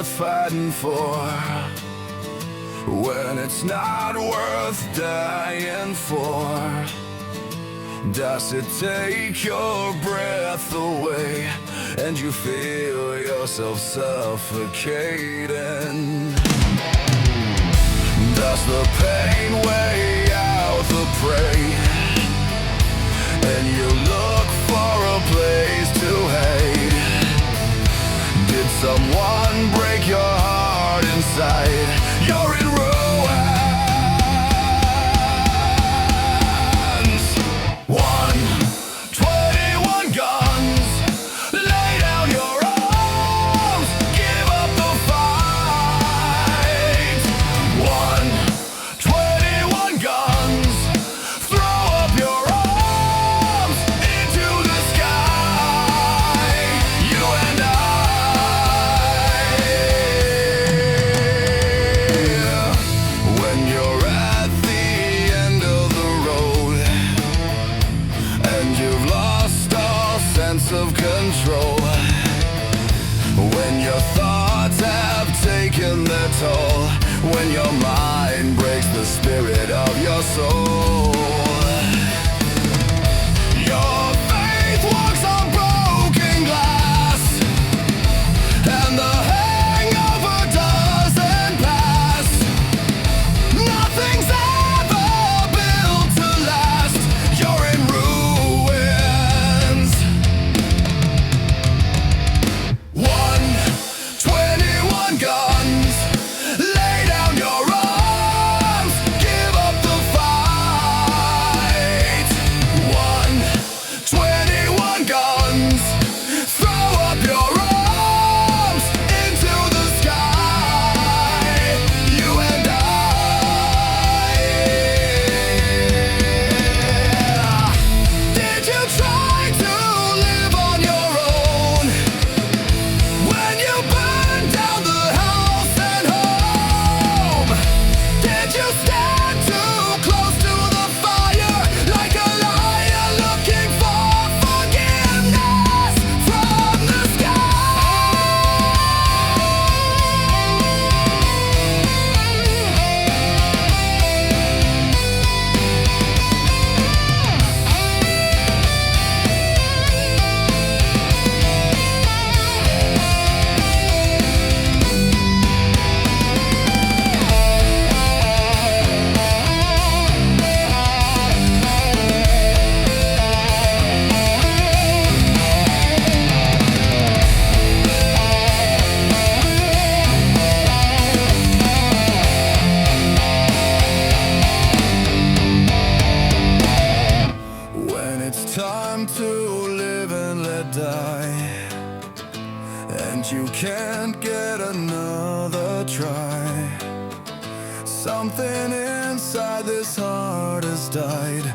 worth fighting for, when it's not worth dying for? Does it take your breath away and you feel yourself suffocating? Does the pain weigh out the prey and you look for a place to hide? Did someone break your heart inside? You're in ruins. 121 guns, lay down your arms, give up the fight. 121 guns, throw up your arms into the sky. You and I. When you're at the end of the road and you've lost all sense of control, when your thoughts have taken their toll, when your mind breaks the spirit of your soul, your faith walks on broken glass, and the hangover doesn't pass. Nothing's ever built to last. You're in ruins. 121 guns, lay down your arms, give up the fight. 121 guns, throw up your arms into the sky. You and I. Did you try to live on your own when you burned down the house and home? Did you stand too close to the fire like a liar looking for forgiveness from the When it's time to live and let die, and you can't get another try, something inside this heart has died.